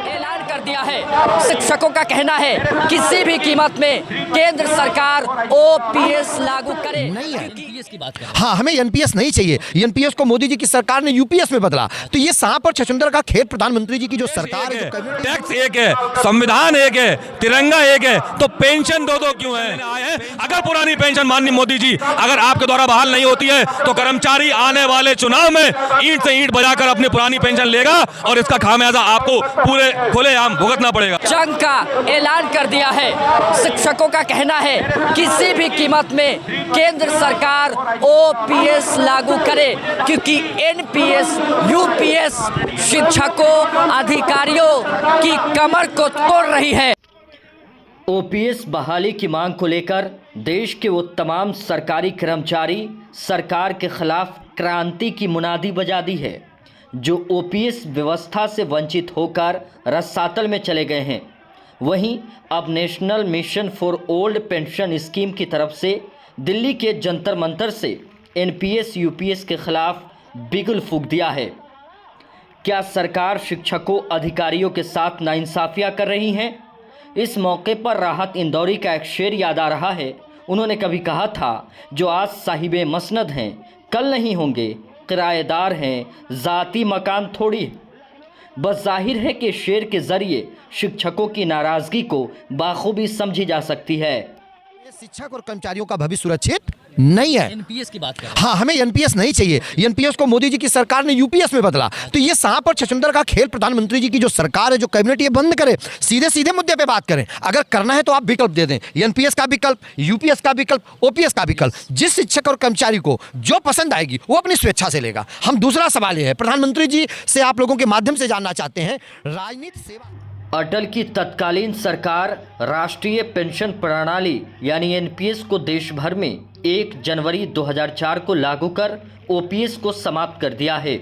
ऐलान कर दिया है। शिक्षकों का कहना है किसी भी कीमत में केंद्र सरकार ओपीएस लागू करे। नहीं है की बात हाँ, हमें एनपीएस नहीं चाहिए। एनपीएस को मोदी जी की सरकार ने यूपीएस में बदला। तो ये सांप और छछूंदर का खेल प्रधानमंत्री जी की जो सरकार है, टैक्स एक है, संविधान एक है, तिरंगा एक है, तो पेंशन दो क्यों है? अगर पुरानी पेंशन माननीय मोदी जी अगर आपके द्वारा बहाल नहीं होती है तो कर्मचारी आने वाले चुनाव में ईंट से ईंट बजाकर अपनी पुरानी पेंशन लेगा और इसका खामियाजा आपको पूरे खुलेआम भुगतना पड़ेगा। जंग का ऐलान कर दिया है। शिक्षकों का कहना है किसी भी कीमत में केंद्र सरकार ओपीएस लागू करे, क्योंकि एनपीएस यूपीएस शिक्षकों अधिकारियों की कमर को तोड़ रही है। ओपीएस बहाली की मांग को लेकर देश के वो तमाम सरकारी कर्मचारी सरकार के खिलाफ क्रांति की मुनादी बजा दी है जो ओपीएस व्यवस्था से वंचित होकर रसातल में चले गए हैं। वहीं अब national mission for old pension scheme की तरफ से दिल्ली के जंतर मंतर से एनपीएस यूपीएस के खिलाफ बिगुल फूंक दिया है। क्या सरकार शिक्षकों अधिकारियों के साथ नाइंसाफियां कर रही हैं? इस मौके पर राहत इंदौरी का एक शेर याद आ रहा है। उन्होंने कभी कहा था, जो आज साहिबे मसनद हैं कल नहीं होंगे, किराएदार हैं ज़ाती मकान थोड़ी। बस जाहिर है कि शेर के ज़रिए शिक्षकों की नाराज़गी को बाखूबी समझी जा सकती है। शिक्षक और कर्मचारियों का भविष्य सुरक्षित नहीं है। एनपीएस की बात हाँ, हमें एनपीएस नहीं चाहिए। एनपीएस को मोदी जी की सरकार ने यूपीएस में बदला। तो ये सांप और छछूंदर का खेल प्रधानमंत्री जी की जो सरकार है, जो कैबिनेट, ये बंद करे। सीधे सीधे मुद्दे पे बात करें। अगर करना है तो आप विकल्प दे दें, एनपीएस का विकल्प, यूपीएस का विकल्प, ओपीएस का विकल्प। जिस शिक्षक और कर्मचारी को जो पसंद आएगी वो अपनी स्वेच्छा से लेगा। हम दूसरा सवाल ये है, प्रधानमंत्री जी से आप लोगों के माध्यम से जानना चाहते हैं, राजनीति सेवा अटल की तत्कालीन सरकार राष्ट्रीय पेंशन प्रणाली यानी एनपीएस को देश भर में 1 जनवरी 2004 को लागू कर ओपीएस को समाप्त कर दिया है।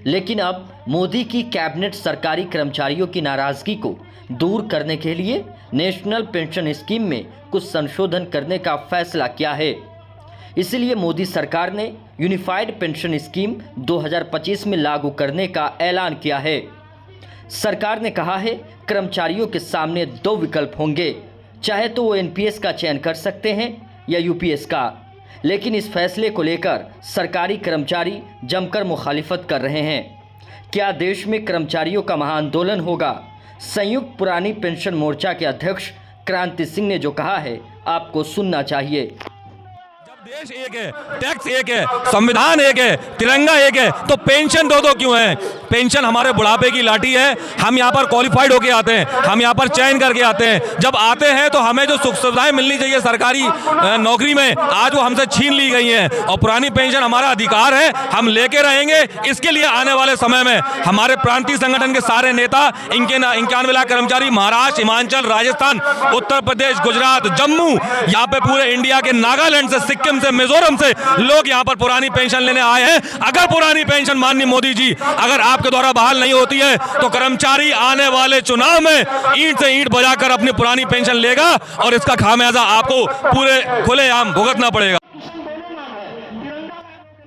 लेकिन अब मोदी की कैबिनेट सरकारी कर्मचारियों की नाराज़गी को दूर करने के लिए नेशनल पेंशन स्कीम में कुछ संशोधन करने का फैसला किया है। इसलिए मोदी सरकार ने यूनिफाइड पेंशन स्कीम 2025 में लागू करने का ऐलान किया है। सरकार ने कहा है कर्मचारियों के सामने 2 विकल्प होंगे, चाहे तो वो एनपीएस का चयन कर सकते हैं या यूपीएस का। लेकिन इस फैसले को लेकर सरकारी कर्मचारी जमकर मुखालिफत कर रहे हैं। क्या देश में कर्मचारियों का महाआंदोलन होगा? संयुक्त पुरानी पेंशन मोर्चा के अध्यक्ष क्रांति सिंह ने जो कहा है आपको सुनना चाहिए। देश एक है, टैक्स एक है, संविधान एक है, तिरंगा एक है, तो पेंशन दो क्यों है? पेंशन हमारे बुढ़ापे की लाठी है। हम यहाँ पर क्वालिफाइड होके आते हैं, हम यहाँ पर चयन करके आते हैं। जब आते हैं तो हमें जो सुख सुविधाएं मिलनी चाहिए सरकारी नौकरी में, आज वो हमसे छीन ली गई हैं। और पुरानी पेंशन हमारा अधिकार है, हम लेके रहेंगे। इसके लिए आने वाले समय में हमारे प्रांतीय संगठन के सारे नेता, इनके 91 लाख कर्मचारी महाराष्ट्र, हिमाचल, राजस्थान, उत्तर प्रदेश, गुजरात, जम्मू, यहाँ पे पूरे इंडिया के नागालैंड से, सिक्किम से, मिजोरम से लोग यहाँ पर पुरानी पेंशन लेने आए हैं। अगर पुरानी पेंशन माननीय मोदी जी अगर आपके द्वारा बहाल नहीं होती है तो कर्मचारी आने वाले चुनाव में ईंट से ईंट बजाकर अपनी पुरानी पेंशन लेगा और इसका खामियाजा आपको पूरे खुलेआम भुगतना पड़ेगा।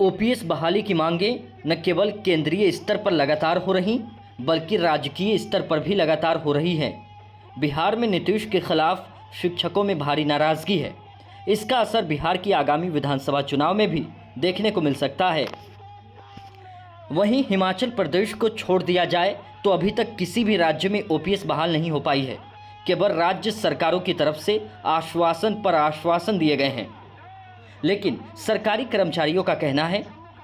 ओपीएस बहाली की मांगें न केवल केंद्रीय स्तर पर लगातार हो रही बल्कि राजकीय स्तर पर भी लगातार हो रही हैं। बिहार में नीतीश के खिलाफ शिक्षकों में भारी नाराजगी है। इसका असर बिहार की आगामी विधानसभा चुनाव में भी देखने को मिल सकता है। वहीं हिमाचल प्रदेश को छोड़ दिया जाए तो अभी तक किसी भी राज्य में ओपीएस बहाल नहीं हो पाई है। केवल राज्य सरकारों की तरफ से आश्वासन पर आश्वासन दिए गए हैं। लेकिन सरकारी कर्मचारियों का कहना है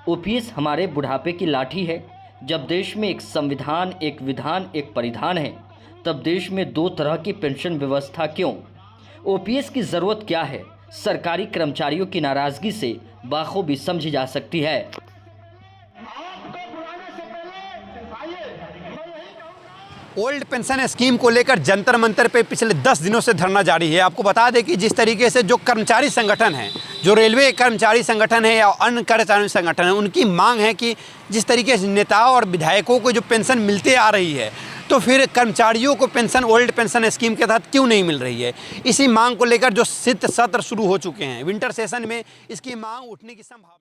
ओपीएस हमारे बुढ़ापे की लाठी है। जब देश में एक संविधान, एक विधान, एक परिधान है, तब देश में 2 तरह की पेंशन व्यवस्था क्यों? ओपीएस की ज़रूरत क्या है? सरकारी कर्मचारियों की नाराज़गी से बाखूबी समझी जा सकती है। ओल्ड पेंशन स्कीम को लेकर जंतर मंतर पे पिछले 10 दिनों से धरना जारी है। आपको बता दें कि जिस तरीके से जो कर्मचारी संगठन हैं, जो रेलवे कर्मचारी संगठन है या अन्य कर्मचारी संगठन है, उनकी मांग है कि जिस तरीके से नेताओं और विधायकों को जो पेंशन मिलते आ रही है, तो फिर कर्मचारियों को पेंशन ओल्ड पेंशन स्कीम के तहत क्यों नहीं मिल रही है। इसी मांग को लेकर जो शीत सत्र शुरू हो चुके हैं, विंटर सेशन में इसकी मांग उठने की संभावना